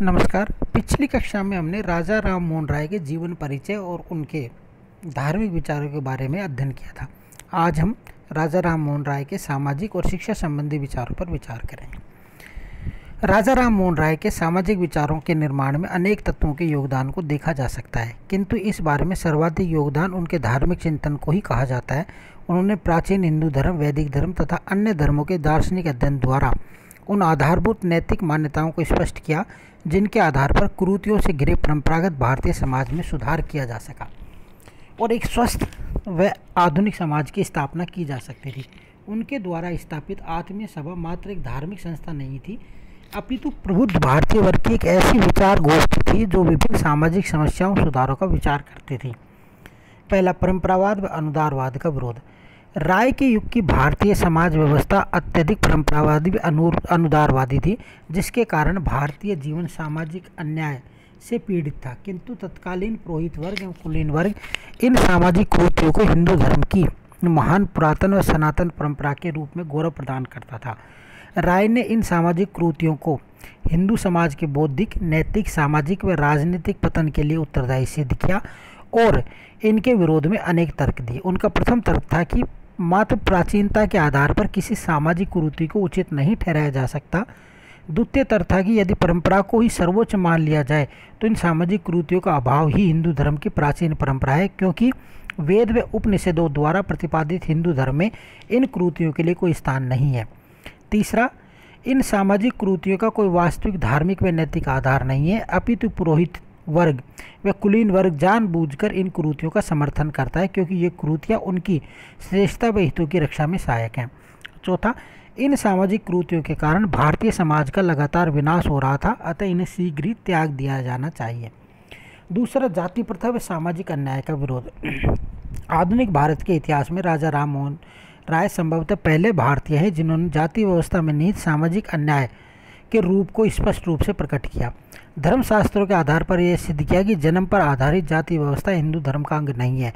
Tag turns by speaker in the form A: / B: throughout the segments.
A: नमस्कार। पिछली कक्षा में हमने राजा राम मोहन राय के जीवन परिचय और उनके धार्मिक विचारों के बारे में अध्ययन किया था। आज हम राजा राम मोहन राय के सामाजिक और शिक्षा संबंधी विचारों पर विचार करेंगे। राजा राम मोहन राय के सामाजिक विचारों के निर्माण में अनेक तत्वों के योगदान को देखा जा सकता है, किंतु इस बारे में सर्वाधिक योगदान उनके धार्मिक चिंतन को ही कहा जाता है। उन्होंने प्राचीन हिंदू धर्म, वैदिक धर्म तथा अन्य धर्मों के दार्शनिक अध्ययन द्वारा उन आधारभूत नैतिक मान्यताओं को स्पष्ट किया जिनके आधार पर कुरीतियों से घिरे परंपरागत भारतीय समाज में सुधार किया जा सका और एक स्वस्थ व आधुनिक समाज की स्थापना की जा सकती थी। उनके द्वारा स्थापित आत्मीय सभा मात्र एक धार्मिक संस्था नहीं थी, अपितु प्रबुद्ध भारतीय वर्ग की एक ऐसी विचार गोष्ठी थी जो विभिन्न सामाजिक समस्याओं सुधारों का विचार करती थी। पहला, परंपरावाद व अनुदारवाद का विरोध। राय के युग की भारतीय समाज व्यवस्था अत्यधिक परंपरावादी व अनुदारवादी थी, जिसके कारण भारतीय जीवन सामाजिक अन्याय से पीड़ित था। किंतु तत्कालीन पुरोहित वर्ग एवं कुलीन वर्ग इन सामाजिक कुरीतियों को हिंदू धर्म की महान पुरातन व सनातन परंपरा के रूप में गौरव प्रदान करता था। राय ने इन सामाजिक कुरीतियों को हिंदू समाज के बौद्धिक, नैतिक, सामाजिक व राजनीतिक पतन के लिए उत्तरदायी सिद्ध किया और इनके विरोध में अनेक तर्क दिए। उनका प्रथम तर्क था कि मात्र प्राचीनता के आधार पर किसी सामाजिक कुरीति को उचित नहीं ठहराया जा सकता। द्वितीय तर्क था कि यदि परंपरा को ही सर्वोच्च मान लिया जाए तो इन सामाजिक कुरीतियों का अभाव ही हिंदू धर्म की प्राचीन परंपरा है, क्योंकि वेद व उपनिषदों द्वारा प्रतिपादित हिंदू धर्म में इन कुरीतियों के लिए कोई स्थान नहीं है। तीसरा, इन सामाजिक कुरीतियों का कोई वास्तविक धार्मिक व नैतिक आधार नहीं है, अपितु पुरोहित वर्ग व कुलीन वर्ग जानबूझकर इन कुरीतियों का समर्थन करता है, क्योंकि ये कुरीतियाँ उनकी श्रेष्ठता व हितों की रक्षा में सहायक हैं। चौथा, इन सामाजिक कुरीतियों के कारण भारतीय समाज का लगातार विनाश हो रहा था, अतः इन्हें शीघ्र ही त्याग दिया जाना चाहिए। दूसरा, जाति प्रथा व सामाजिक अन्याय का विरोध। आधुनिक भारत के इतिहास में राजा राम मोहन राय संभवतः पहले भारतीय हैं जिन्होंने जाति व्यवस्था में निहित सामाजिक अन्याय के रूप को स्पष्ट रूप से प्रकट किया। धर्मशास्त्रों के आधार पर यह सिद्ध किया कि जन्म पर आधारित जाति व्यवस्था हिंदू धर्म का अंग नहीं है।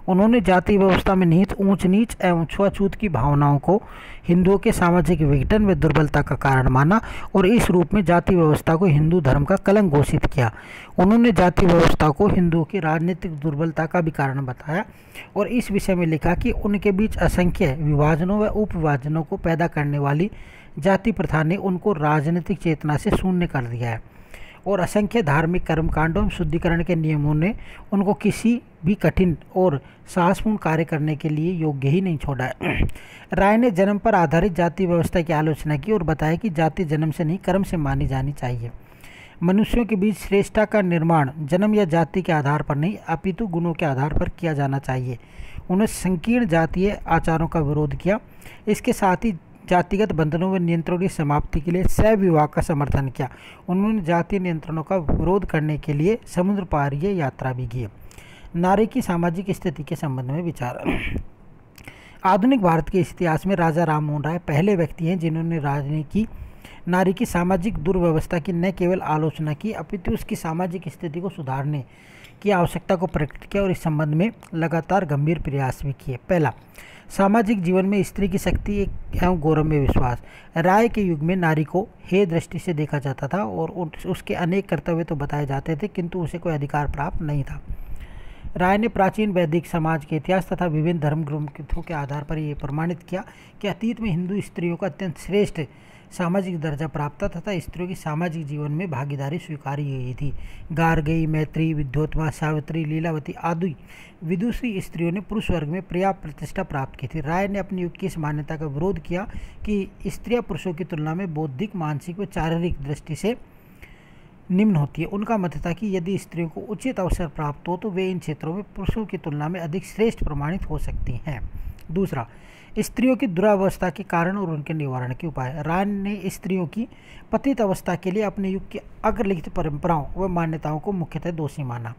A: उन्होंने जाति व्यवस्था में निहित ऊंच नीच एवं छुआछूत की भावनाओं को हिंदुओं के सामाजिक विघटन व दुर्बलता का कारण माना और इस रूप में जाति व्यवस्था को हिंदू धर्म का कलंक घोषित किया। उन्होंने जाति व्यवस्था को हिंदुओं की राजनीतिक दुर्बलता का भी कारण बताया और इस विषय में लिखा कि उनके बीच असंख्य विभाजनों व उपविभाजनों को पैदा करने वाली जाति प्रथा ने उनको राजनीतिक चेतना से शून्य कर दिया है और असंख्य धार्मिक कर्मकांडों एवं शुद्धिकरण के नियमों ने उनको किसी भी कठिन और साहसपूर्ण कार्य करने के लिए योग्य ही नहीं छोड़ा है। राय ने जन्म पर आधारित जाति व्यवस्था की आलोचना की और बताया कि जाति जन्म से नहीं, कर्म से मानी जानी चाहिए। मनुष्यों के बीच श्रेष्ठता का निर्माण जन्म या जाति के आधार पर नहीं, अपितु गुणों के आधार पर किया जाना चाहिए। उन्होंने संकीर्ण जातीय आचारों का विरोध किया। इसके साथ ही जातिगत बंधनों व नियंत्रणों की समाप्ति के लिए सहविवाह का समर्थन किया। उन्होंने जातीय नियंत्रणों का विरोध करने के लिए समुद्र पारीय यात्रा भी की। नारी की सामाजिक स्थिति के संबंध में विचार। आधुनिक भारत के इतिहास में राजा राम मोहन राय पहले व्यक्ति हैं जिन्होंने नारी की सामाजिक दुर्व्यवस्था की न केवल आलोचना की, अपितु उसकी सामाजिक स्थिति को सुधारने की आवश्यकता को प्रकट किया और इस संबंध में लगातार गंभीर प्रयास भी किए। पहला, सामाजिक जीवन में स्त्री की शक्ति एवं गौरव में विश्वास। राय के युग में नारी को हेय दृष्टि से देखा जाता था और उसके अनेक कर्तव्य तो बताए जाते थे, किंतु उसे कोई अधिकार प्राप्त नहीं था। राय ने प्राचीन वैदिक समाज के इतिहास तथा विभिन्न धर्म ग्रंथों के आधार पर यह प्रमाणित किया कि अतीत में हिंदू स्त्रियों का अत्यंत श्रेष्ठ सामाजिक दर्जा प्राप्त था तथा स्त्रियों की सामाजिक जीवन में भागीदारी स्वीकारी गई थी। गार्गेयी, मैत्री, विद्योत्मा, सावित्री, लीलावती आदि विदुषी स्त्रियों ने पुरुष वर्ग में पर्याप्त प्रतिष्ठा प्राप्त की थी। राय ने अपनी युग की इस मान्यता का विरोध किया कि स्त्रियां पुरुषों की तुलना में बौद्धिक, मानसिक व शारीरिक दृष्टि से निम्न होती है। उनका मत था कि यदि स्त्रियों को उचित अवसर प्राप्त हो तो वे इन क्षेत्रों में पुरुषों की तुलना में अधिक श्रेष्ठ प्रमाणित हो सकती हैं। दूसरा, स्त्रियों की दुरावस्था के कारण और उनके निवारण के उपाय। राय ने स्त्रियों की पतित अवस्था के लिए अपने युग की अग्रलिखित परंपराओं व मान्यताओं को मुख्यतः दोषी माना।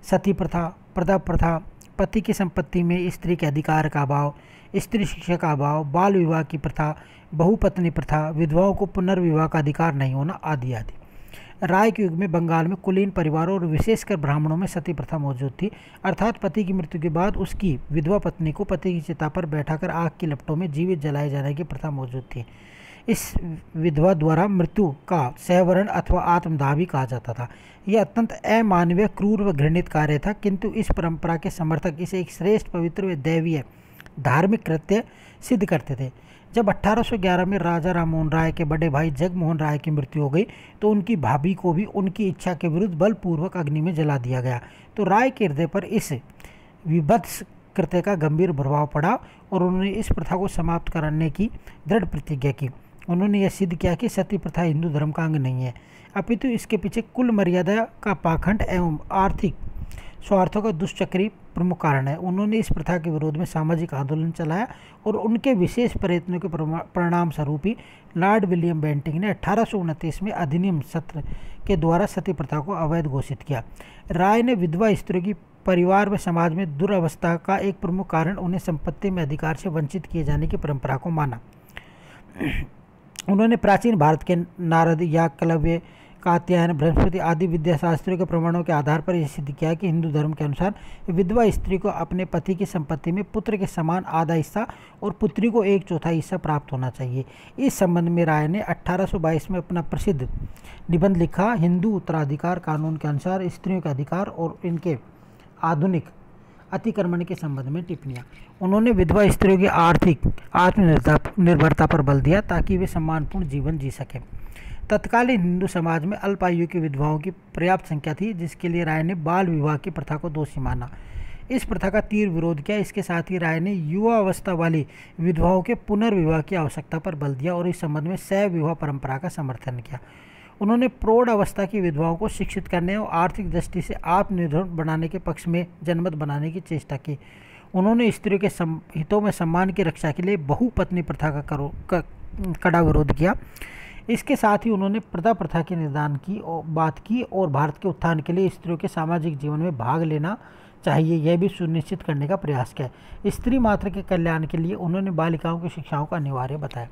A: सती प्रथा, प्रदा प्रथा, पति की संपत्ति में स्त्री के अधिकार का अभाव, स्त्री शिक्षा का अभाव, बाल विवाह की प्रथा, बहुपत्नी प्रथा, विधवाओं को पुनर्विवाह का अधिकार नहीं होना आदि आदि। राय के युग में बंगाल में कुलीन परिवारों और विशेषकर ब्राह्मणों में सती प्रथा मौजूद थी, अर्थात पति की मृत्यु के बाद उसकी विधवा पत्नी को पति की चिता पर बैठाकर आग की लपटों में जीवित जलाए जाने की प्रथा मौजूद थी। इस विधवा द्वारा मृत्यु का सहवरण अथवा आत्मदाह भी कहा जाता था। यह अत्यंत अमानवीय, क्रूर व घृणित कार्य था, किंतु इस परंपरा के समर्थक इसे एक श्रेष्ठ, पवित्र व दैवीय धार्मिक कृत्य सिद्ध करते थे। जब 1811 में राजा राममोहन राय के बड़े भाई जगमोहन राय की मृत्यु हो गई तो उनकी भाभी को भी उनकी इच्छा के विरुद्ध बलपूर्वक अग्नि में जला दिया गया। तो राय के हृदय पर इस विभत्स कृत्य का गंभीर प्रभाव पड़ा और उन्होंने इस प्रथा को समाप्त करने की दृढ़ प्रतिज्ञा की। उन्होंने यह सिद्ध किया कि सती प्रथा हिंदू धर्म का अंग नहीं है, अपितु इसके पीछे कुल मर्यादा का पाखंड एवं आर्थिक स्वार्थों का दुष्चक्री प्रमुख कारण है। उन्होंने इस प्रथा के विरोध में सामाजिक आंदोलन चलाया और उनके विशेष प्रयत्नों के परिणाम स्वरूप ही लॉर्ड विलियम बेंटिंग ने 1829 में अधिनियम सत्र के द्वारा सती प्रथा को अवैध घोषित किया। राय ने विधवा स्त्रियों की परिवार व समाज में दुरावस्था का एक प्रमुख कारण उन्हें संपत्ति में अधिकार से वंचित किए जाने की परंपरा को माना। उन्होंने प्राचीन भारत के नारद, याज्ञवल्क्य, कात्यायन, बृहस्पति आदि विद्याशास्त्रियों के प्रमाणों के आधार पर यह सिद्ध किया कि हिंदू धर्म के अनुसार विधवा स्त्री को अपने पति की संपत्ति में पुत्र के समान आधा हिस्सा और पुत्री को 1/4 हिस्सा प्राप्त होना चाहिए। इस संबंध में राय ने 1822 में अपना प्रसिद्ध निबंध लिखा, हिंदू उत्तराधिकार कानून के अनुसार स्त्रियों के अधिकार और इनके आधुनिक अतिक्रमण के संबंध में टिप्पणियाँ। उन्होंने विधवा स्त्रियों की आर्थिक आत्मनिर्भरता पर बल दिया ताकि वे सम्मानपूर्ण जीवन जी सकें। तत्कालीन हिंदू समाज में अल्पायु की विधवाओं की पर्याप्त संख्या थी, जिसके लिए राय ने बाल विवाह की प्रथा को दोषी माना। इस प्रथा का तीव्र विरोध किया। इसके साथ ही राय ने युवा अवस्था वाली विधवाओं के पुनर्विवाह की आवश्यकता पर बल दिया और इस संबंध में शैव विवाह परंपरा का समर्थन किया। उन्होंने प्रौढ़ अवस्था की विधवाओं को शिक्षित करने और आर्थिक दृष्टि से आत्मनिर्भर बनाने के पक्ष में जनमत बनाने की चेष्टा की। उन्होंने स्त्रियों के हितों में सम्मान की रक्षा के लिए बहुपत्नी प्रथा का कड़ा विरोध किया। इसके साथ ही उन्होंने प्रथा के निदान की बात की और भारत के उत्थान के लिए स्त्रियों के सामाजिक जीवन में भाग लेना चाहिए, यह भी सुनिश्चित करने का प्रयास किया। स्त्री मात्र के कल्याण के लिए उन्होंने बालिकाओं की शिक्षाओं को अनिवार्य बताया।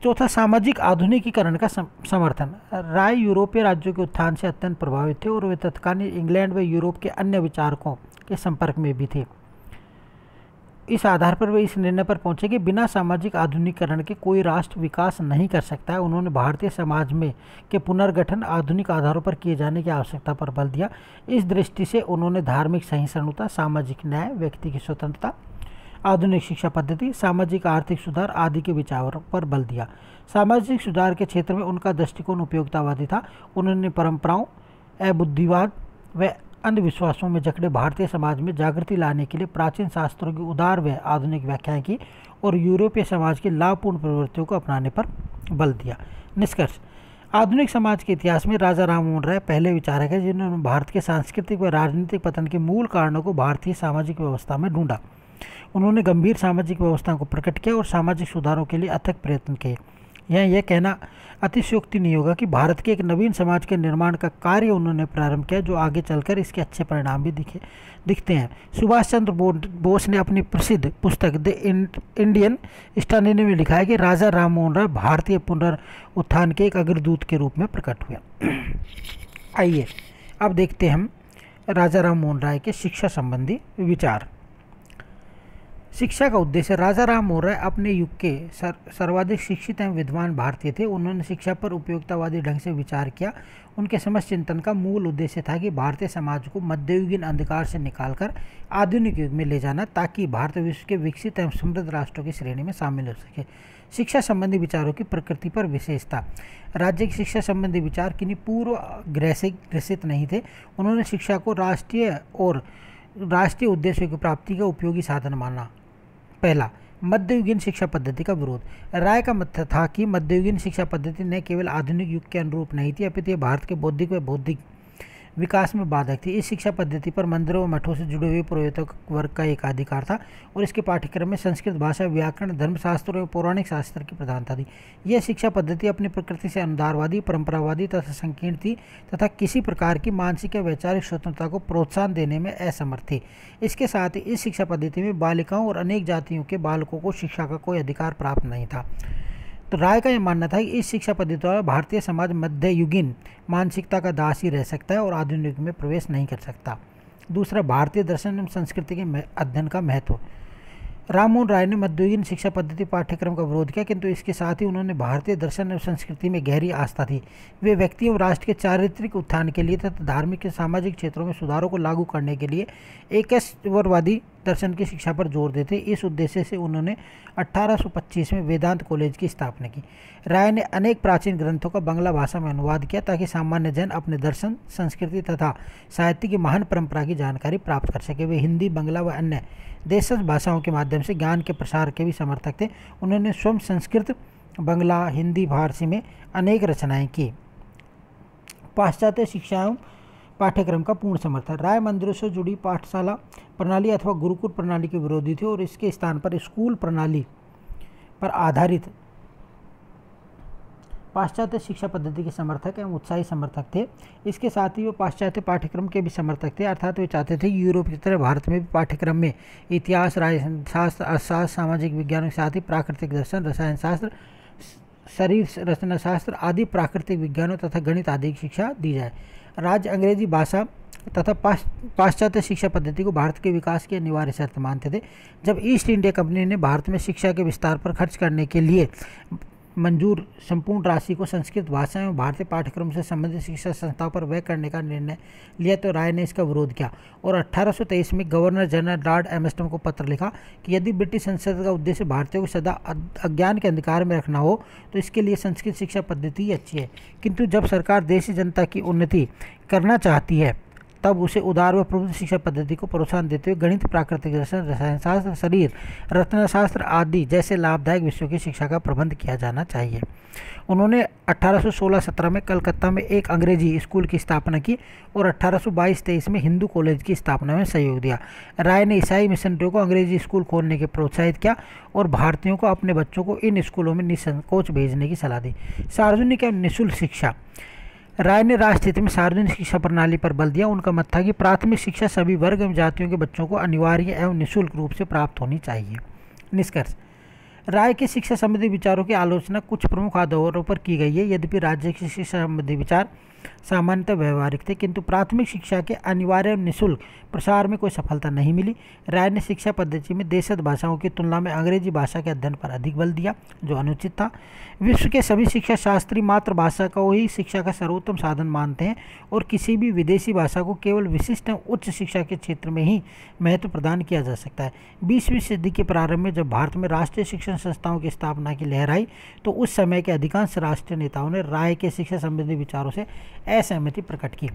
A: चौथा, सामाजिक आधुनिकीकरण का समर्थन। राय यूरोपीय राज्यों के उत्थान से अत्यंत प्रभावित थे और वे तत्कालीन इंग्लैंड व यूरोप के अन्य विचारकों के संपर्क में भी थे। इस आधार पर वे इस निर्णय पर पहुंचे कि बिना सामाजिक आधुनिकीकरण के कोई राष्ट्र विकास नहीं कर सकता है। उन्होंने भारतीय समाज में के पुनर्गठन आधुनिक आधारों पर किए जाने की आवश्यकता पर बल दिया। इस दृष्टि से उन्होंने धार्मिक सहिष्णुता, सामाजिक न्याय, व्यक्ति की स्वतंत्रता, आधुनिक शिक्षा पद्धति, सामाजिक आर्थिक सुधार आदि के विचारों पर बल दिया। सामाजिक सुधार के क्षेत्र में उनका दृष्टिकोण उपयोगितावादी था। उन्होंने परंपराओं, अबुद्धिवाद व अंधविश्वासों में जकड़े भारतीय समाज में जागृति लाने के लिए प्राचीन शास्त्रों की उदार व आधुनिक व्याख्याएं की और यूरोपीय समाज की लाभपूर्ण प्रवृत्तियों को अपनाने पर बल दिया। निष्कर्ष, आधुनिक समाज के इतिहास में राजा राममोहन राय पहले विचारक हैं जिन्होंने भारत के सांस्कृतिक व राजनीतिक पतन के मूल कारणों को भारतीय सामाजिक व्यवस्था में ढूंढा। उन्होंने गंभीर सामाजिक व्यवस्था को प्रकट किया और सामाजिक सुधारों के लिए अथक प्रयत्न किए। यह कहना अतिशयोक्ति नहीं होगा कि भारत के एक नवीन समाज के निर्माण का कार्य उन्होंने प्रारंभ किया, जो आगे चलकर इसके अच्छे परिणाम भी दिखते हैं। सुभाष चंद्र बोस ने अपनी प्रसिद्ध पुस्तक द इंडियन स्टैंडर्ड में लिखा है कि राजा राममोहन राय भारतीय पुनरुत्थान के एक अग्रदूत के रूप में प्रकट हुए। आइए अब देखते हैं हम राजा राममोहन राय के शिक्षा संबंधी विचार। शिक्षा का उद्देश्य। राजा राममोहन राय अपने युग के सर्वाधिक शिक्षित एवं विद्वान भारतीय थे। उन्होंने शिक्षा पर उपयोगितावादी ढंग से विचार किया। उनके समस्त चिंतन का मूल उद्देश्य था कि भारतीय समाज को मध्ययुगीन अंधकार से निकालकर आधुनिक युग में ले जाना, ताकि भारत विश्व के विकसित एवं समृद्ध राष्ट्रों की श्रेणी में शामिल हो सके। शिक्षा संबंधी विचारों की प्रकृति पर विशेषता। राज्य की शिक्षा संबंधी विचार किन्हीं पूर्व ग्रसित नहीं थे। उन्होंने शिक्षा को राष्ट्रीय उद्देश्यों की प्राप्ति का उपयोगी साधन माना। पहला, मध्ययुगीन शिक्षा पद्धति का विरोध। राय का मत था कि मध्ययुगीन शिक्षा पद्धति न केवल आधुनिक युग के अनुरूप नहीं थी, अपितु भारत के बौद्धिक व बौद्धिक विकास में बाधक थी। इस शिक्षा पद्धति पर मंदिरों व मठों से जुड़े हुए पुरोहितों वर्ग का एकाधिकार था और इसके पाठ्यक्रम में संस्कृत भाषा, व्याकरण, धर्मशास्त्र और पौराणिक शास्त्र की प्रधानता थी। यह शिक्षा पद्धति अपनी प्रकृति से अनुदारवादी, परंपरावादी तथा संकीर्ण थी तथा किसी प्रकार की मानसिक या वैचारिक स्वतंत्रता को प्रोत्साहन देने में असमर्थ थी। इसके साथ ही इस शिक्षा पद्धति में बालिकाओं और अनेक जातियों के बालकों को शिक्षा का कोई अधिकार प्राप्त नहीं था। तो राय का यह मानना था कि इस शिक्षा पद्धति द्वारा भारतीय समाज मध्ययुगीन मानसिकता का दास ही रह सकता है और आधुनिक युग में प्रवेश नहीं कर सकता। दूसरा, भारतीय दर्शन एवं संस्कृति के अध्ययन का महत्व। राममोहन राय ने मध्ययुगीन शिक्षा पद्धति पाठ्यक्रम का विरोध किया, किंतु इसके साथ ही उन्होंने भारतीय दर्शन और संस्कृति में गहरी आस्था थी। वे व्यक्ति और राष्ट्र के चारित्रिक उत्थान के लिए तथा धार्मिक और सामाजिक क्षेत्रों में सुधारों को लागू करने के लिए एकेश्वरवादी दर्शन की शिक्षा पर जोर देते। इस उद्देश्य से उन्होंने 1825 में वेदांत कॉलेज की स्थापना की। राय ने अनेक प्राचीन ग्रंथों का बांग्ला भाषा में अनुवाद किया ताकि सामान्य जन अपने दर्शन, संस्कृति तथा साहित्य की महान परंपरा की जानकारी प्राप्त कर सके। वे हिंदी, बांग्ला व अन्य देशज भाषाओं के माध्यम से ज्ञान के प्रसार के भी समर्थक थे। उन्होंने स्वयं संस्कृत, बांग्ला, हिंदी, फारसी में अनेक रचनाएं की। पाश्चात्य शिक्षाओं पाठ्यक्रम का पूर्ण समर्थन। राय मंदिरों से जुड़ी पाठशाला प्रणाली अथवा गुरुकुल प्रणाली के विरोधी थे और इसके स्थान पर स्कूल प्रणाली पर आधारित पाश्चात्य शिक्षा पद्धति के समर्थक एवं उत्साही समर्थक थे। इसके साथ ही वे पाश्चात्य पाठ्यक्रम के भी समर्थक थे, अर्थात वे चाहते थे कि यूरोप की तरह भारत में भी पाठ्यक्रम में इतिहास, राजशास्त्र, अर्थशास्त्र, सामाजिक विज्ञानों के साथ ही प्राकृतिक दर्शन, रसायन शास्त्र, शरीर रचना शास्त्र आदि प्राकृतिक विज्ञानों तथा गणित आदि की शिक्षा दी जाए। राज्य अंग्रेजी भाषा तथा पाश्चात्य शिक्षा पद्धति को भारत के विकास की अनिवार्य शर्त मानते थे। जब ईस्ट इंडिया कंपनी ने भारत में शिक्षा के विस्तार पर खर्च करने के लिए मंजूर संपूर्ण राशि को संस्कृत भाषा एवं भारतीय पाठ्यक्रम से संबंधित शिक्षा संस्थाओं पर व्यय करने का निर्णय लिया तो राय ने इसका विरोध किया और 1823 में गवर्नर जनरल लॉर्ड एम्स्टर्डम को पत्र लिखा कि यदि ब्रिटिश संसद का उद्देश्य भारतीयों को सदा अज्ञान के अंधकार में रखना हो तो इसके लिए संस्कृत शिक्षा पद्धति ही अच्छी है, किंतु जब सरकार देश की जनता की उन्नति करना चाहती है तब उसे उदार व प्रबुद्ध शिक्षा पद्धति को प्रोत्साहन देते हुए गणित, प्राकृतिक दर्शन, रसायन शास्त्र, शरीर रचनाशास्त्र आदि जैसे लाभदायक विषयों की शिक्षा का प्रबंध किया जाना चाहिए। उन्होंने 1816-17 में कलकत्ता में एक अंग्रेजी स्कूल की स्थापना की और 1822-23 में हिंदू कॉलेज की स्थापना में सहयोग दिया। राय ने ईसाई मिशनरियों को अंग्रेजी स्कूल खोलने के प्रोत्साहित किया और भारतीयों को अपने बच्चों को इन स्कूलों में निसंकोच भेजने की सलाह दी। सार्वजनिक एवं निःशुल्क शिक्षा। राय ने राष्ट्र हित में सार्वजनिक शिक्षा प्रणाली पर बल दिया। उनका मत था कि प्राथमिक शिक्षा सभी वर्ग एवं जातियों के बच्चों को अनिवार्य एवं निःशुल्क रूप से प्राप्त होनी चाहिए। निष्कर्ष। राय के शिक्षा संबंधी विचारों की आलोचना कुछ प्रमुख आधारों पर की गई है। यद्यपि राज्य की शिक्षा संबंधी विचार सामान्यतः व्यवहारिक थे, किंतु प्राथमिक शिक्षा के अनिवार्य और निःशुल्क प्रसार में कोई सफलता नहीं मिली। राय ने शिक्षा पद्धति में देशज भाषाओं की तुलना में अंग्रेजी भाषा के अध्ययन पर अधिक बल दिया, जो अनुचित था। विश्व के सभी शिक्षा शास्त्री मातृभाषा को ही शिक्षा का सर्वोत्तम साधन मानते हैं और किसी भी विदेशी भाषा को केवल विशिष्ट उच्च शिक्षा के क्षेत्र में ही महत्व प्रदान किया जा सकता है। 20वीं सदी के प्रारंभ में जब भारत में राष्ट्रीय शिक्षण संस्थाओं की स्थापना की लहर आई तो उस समय के अधिकांश राष्ट्रीय नेताओं ने राय के शिक्षा संबंधी विचारों से असहमति प्रकट की।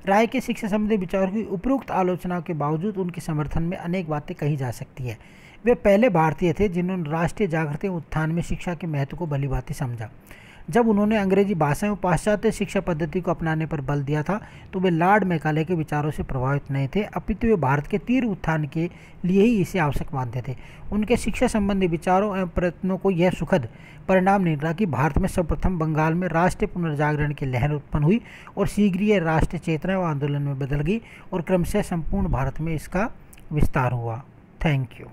A: राय के शिक्षा संबंधी विचारों की उपरोक्त आलोचना के बावजूद उनके समर्थन में अनेक बातें कही जा सकती है। वे पहले भारतीय थे जिन्होंने राष्ट्रीय जागृति उत्थान में शिक्षा के महत्व को भलीभांति समझा। जब उन्होंने अंग्रेजी भाषा एवं पाश्चात्य शिक्षा पद्धति को अपनाने पर बल दिया था तो वे लॉर्ड मैकाले के विचारों से प्रभावित नहीं थे, अपितु वे भारत के तीव्र उत्थान के लिए ही इसे आवश्यक मानते थे। उनके शिक्षा संबंधी विचारों एवं प्रयत्नों को यह सुखद परिणाम नहीं रहा कि भारत में सर्वप्रथम बंगाल में राष्ट्रीय पुनर्जागरण की लहर उत्पन्न हुई और शीघ्र ही राष्ट्रीय चेतना व आंदोलन में बदल गई और क्रमशः संपूर्ण भारत में इसका विस्तार हुआ। Thank you.